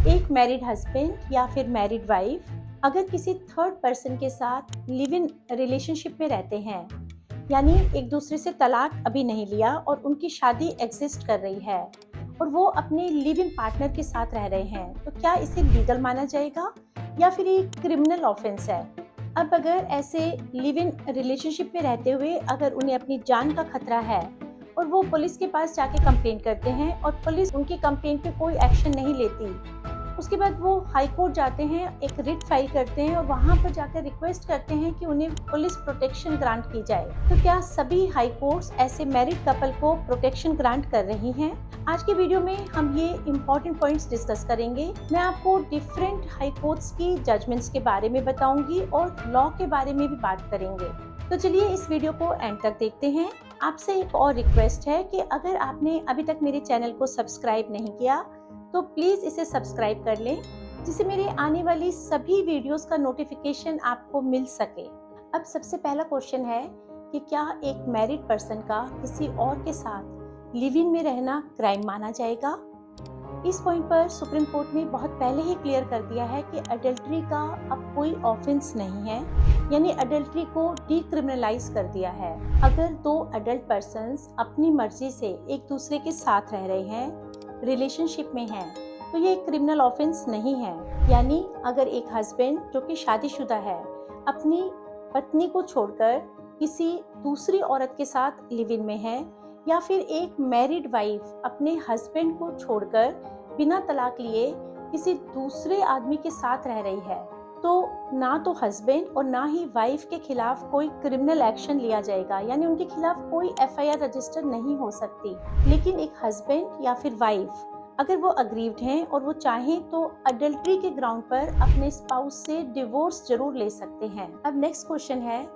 एक married husband या फिर मैरिड वाइफ अगर किसी थर्ड पर्सन के साथ लिव इन रिलेशनशिप में रहते हैं, यानी एक दूसरे से तलाक अभी नहीं लिया और उनकी शादी एग्जिस्ट कर रही है और वो अपने लिव इन पार्टनर के साथ रह रहे हैं, तो क्या इसे लीगल माना जाएगा या फिर ये क्रिमिनल ऑफेंस है? अब अगर ऐसे लिव इन रिलेशनशिप में रहते हुए अगर उन्हें अपनी जान का खतरा है और वो पुलिस के पास जाके कंप्लेंट करते हैं और पुलिस उनकी कंप्लेंट पे कोई एक्शन नहीं लेती, उसके बाद वो हाई कोर्ट जाते हैं, एक रिट फाइल करते हैं और वहाँ पर जाकर रिक्वेस्ट करते हैं कि उन्हें पुलिस प्रोटेक्शन ग्रांट की जाए, तो क्या सभी हाई कोर्ट्स ऐसे मैरिड कपल को प्रोटेक्शन ग्रांट कर रही हैं? आज के वीडियो में हम ये इम्पोर्टेंट पॉइंट्स डिस्कस करेंगे। मैं आपको डिफरेंट हाई कोर्ट्स की जजमेंट्स के बारे में बताऊंगी और लॉ के बारे में भी बात करेंगे। तो चलिए इस वीडियो को एंड तक देखते हैं। आपसे एक और रिक्वेस्ट है कि अगर आपने अभी तक मेरे चैनल को सब्सक्राइब नहीं किया तो प्लीज़ इसे सब्सक्राइब कर लें, जिससे मेरे आने वाली सभी वीडियोस का नोटिफिकेशन आपको मिल सके। अब सबसे पहला क्वेश्चन है कि क्या एक मैरिड पर्सन का किसी और के साथ लिव इन में रहना क्राइम माना जाएगा? इस पॉइंट पर सुप्रीम कोर्ट ने बहुत पहले ही क्लियर कर दिया है कि अडल्ट्री का अब कोई ऑफेंस नहीं है, यानी अडल्ट्री को डीक्रिमिनलाइज कर दिया है। अगर दो अडल्ट पर्सन्स अपनी मर्जी से एक दूसरे के साथ रह रहे हैं, रिलेशनशिप में हैं, तो ये क्रिमिनल ऑफेंस नहीं है। यानी अगर एक हस्बैंड जो कि शादीशुदा है अपनी पत्नी को छोड़कर किसी दूसरी औरत के साथ लिव इन में है, या फिर एक मैरिड वाइफ अपने हस्बैंड को छोड़कर बिना तलाक लिए किसी दूसरे आदमी के साथ रह रही है, तो ना तो हस्बैंड और ना ही वाइफ के खिलाफ कोई क्रिमिनल एक्शन लिया जाएगा, यानी उनके खिलाफ कोई एफआईआर रजिस्टर नहीं हो सकती। लेकिन एक हस्बैंड या फिर वाइफ अगर वो अग्रीव्ड हैं और वो चाहें तो अडल्ट्री के ग्राउंड पर अपने स्पाउस से डिवोर्स जरूर ले सकते हैं। अब नेक्स्ट क्वेश्चन है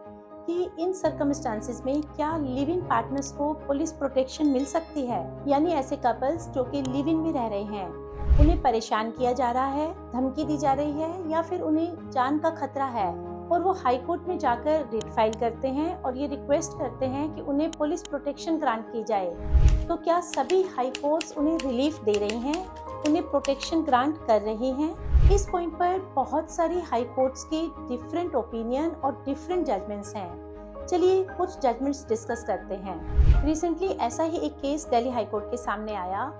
कि इन सर्कमस्टांसेस में क्या लिव इन पार्टनर्स को पुलिस प्रोटेक्शन मिल सकती है? यानी ऐसे कपल्स जो कि लिव इन में रह रहे हैं, उन्हें परेशान किया जा रहा है, धमकी दी जा रही है या फिर उन्हें जान का खतरा है और वो हाई कोर्ट में जाकर रिट फाइल करते हैं और ये रिक्वेस्ट करते हैं कि उन्हें पुलिस प्रोटेक्शन ग्रांट की जाए, तो क्या सभी हाई कोर्ट्स उन्हें रिलीफ दे रही हैं, उन्हें प्रोटेक्शन ग्रांट कर रही हैं? इस पॉइंट पर बहुत सारी हाई कोर्ट्स की डिफरेंट ओपिनियन और डिफरेंट जजमेंट्स हैं। चलिए कुछ जजमेंट्स डिस्कस करते हैं। रिसेंटली ऐसा ही एक केस दिल्ली हाई कोर्ट के सामने आया,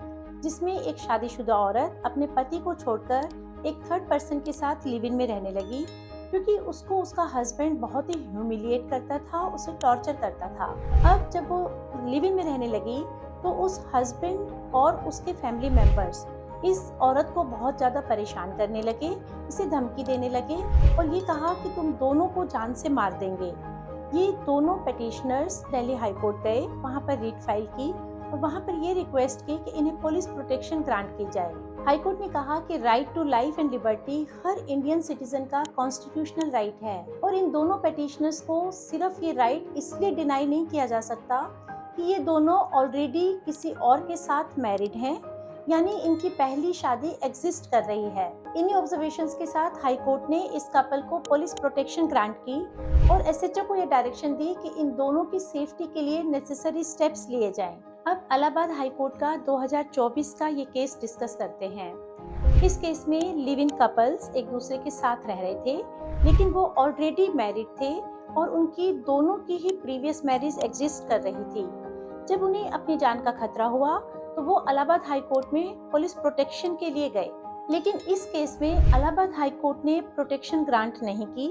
जिसमें एक शादीशुदा औरत अपने पति को छोड़कर एक थर्ड पर्सन के साथ लिव इन में रहने लगी, क्योंकि उसको उसका हस्बैंड बहुत ही ह्यूमिलिएट करता था, उसे टॉर्चर करता था। अब जब वो लिव इन में रहने लगी तो उस हस्बैंड और उसके फैमिली मेंबर्स इस औरत को बहुत ज़्यादा परेशान करने लगे, इसे धमकी देने लगे और ये कहा कि तुम दोनों को जान से मार देंगे। ये दोनों पिटिशनर्स दिल्ली हाई कोर्ट गए, वहाँ पर रिट फाइल की और वहाँ पर ये रिक्वेस्ट की कि इन्हें पुलिस प्रोटेक्शन ग्रांट की जाए। हाई कोर्ट ने कहा कि right to life and liberty हर इंडियन सिटीजन का कॉन्स्टिट्यूशनल राइट है और इन दोनों पिटिशनर्स को सिर्फ ये राइट इसलिए डिनाई नहीं किया जा सकता कि ये दोनों ऑलरेडी किसी और के साथ मैरिड हैं, यानी इनकी पहली शादी एग्जिस्ट कर रही है। इन्हीं ऑब्जर्वेशंस के साथ हाई कोर्ट ने इस कपल को पुलिस प्रोटेक्शन ग्रांट की और एसएचओ को ये डायरेक्शन दी कि इन दोनों की सेफ्टी के लिए नेसेसरी स्टेप्स लिए जाएं। अब इलाहाबाद हाई कोर्ट का 2024 का ये केस डिस्कस करते हैं। इस केस में लिव इन कपल्स एक दूसरे के साथ रह रहे थे, लेकिन वो ऑलरेडी मैरिड थे और उनकी दोनों की ही प्रीवियस मैरिज एग्जिस्ट कर रही थी। जब उन्हें अपनी जान का खतरा हुआ तो वो इलाहाबाद हाई कोर्ट में पुलिस प्रोटेक्शन के लिए गए, लेकिन इस केस में इलाहाबाद हाई कोर्ट ने प्रोटेक्शन ग्रांट नहीं की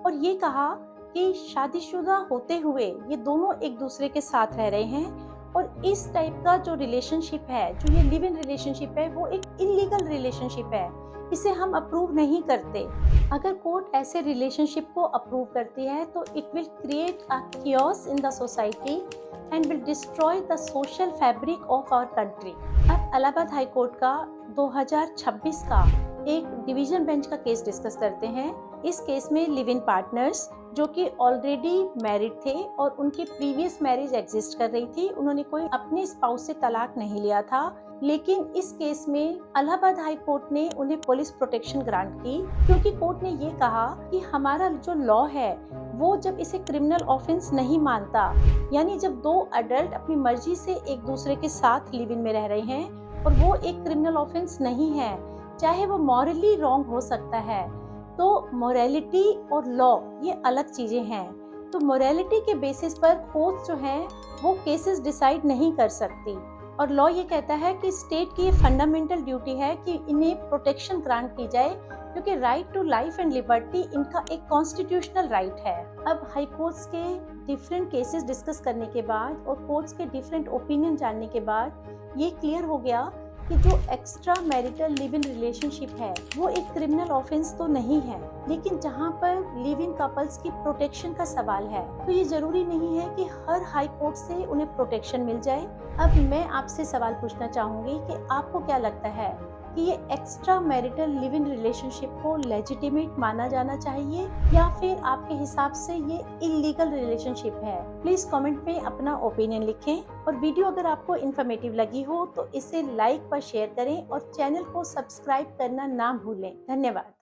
और ये कहा कि शादीशुदा होते हुए ये दोनों एक दूसरे के साथ रह रहे हैं और इस टाइप का जो रिलेशनशिप है, जो ये लिव इन रिलेशनशिप है, वो एक इलीगल रिलेशनशिप है, इसे हम अप्रूव नहीं करते। अगर कोर्ट ऐसे रिलेशनशिप को अप्रूव करती है तो it will create a chaos in the society and will destroy the social fabric of our country. अब इलाहाबाद हाई कोर्ट का 2026 का एक डिवीजन बेंच का केस डिस्कस करते हैं। इस केस में लिव इन पार्टनर्स जो कि ऑलरेडी मैरिड थे और उनकी प्रीवियस मैरिज एग्जिस्ट कर रही थी, उन्होंने कोई अपने स्पाउस से तलाक नहीं लिया था, लेकिन इस केस में इलाहाबाद हाई कोर्ट ने उन्हें पुलिस प्रोटेक्शन ग्रांट की, क्योंकि कोर्ट ने ये कहा कि हमारा जो लॉ है वो जब इसे क्रिमिनल ऑफेंस नहीं मानता, यानी जब दो अडल्ट अपनी मर्जी से एक दूसरे के साथ लिव इन में रह रहे हैं और वो एक क्रिमिनल ऑफेंस नहीं है, चाहे वो मॉरली रॉन्ग हो सकता है। तो मोरालिटी और लॉ ये अलग चीजें हैं। तो मोरालिटी के बेसिस पर कोर्ट जो हैं वो केसेस डिसाइड नहीं कर सकती, और लॉ ये कहता है कि स्टेट की ये फंडामेंटल ड्यूटी है कि इन्हें प्रोटेक्शन ग्रांट की जाए, क्योंकि right to life and liberty इनका एक कॉन्स्टिट्यूशनल राइट है। अब हाई कोर्ट्स के डिफरेंट केसेस डिस्कस करने के बाद और कोर्ट्स के डिफरेंट ओपिनियन जानने के बाद ये क्लियर हो गया कि जो extra marital live in relationship है वो एक क्रिमिनल ऑफेंस तो नहीं है, लेकिन जहाँ पर लिव इन कपल्स की प्रोटेक्शन का सवाल है तो ये जरूरी नहीं है कि हर हाई कोर्ट से उन्हें प्रोटेक्शन मिल जाए। अब मैं आपसे सवाल पूछना चाहूंगी कि आपको क्या लगता है कि ये extra marital live in relationship को लेजिटिमेट माना जाना चाहिए या फिर आपके हिसाब से ये इलीगल रिलेशनशिप है? प्लीज कमेंट में अपना ओपिनियन लिखें, और वीडियो अगर आपको इन्फॉर्मेटिव लगी हो तो इसे लाइक व शेयर करें और चैनल को सब्सक्राइब करना ना भूलें। धन्यवाद।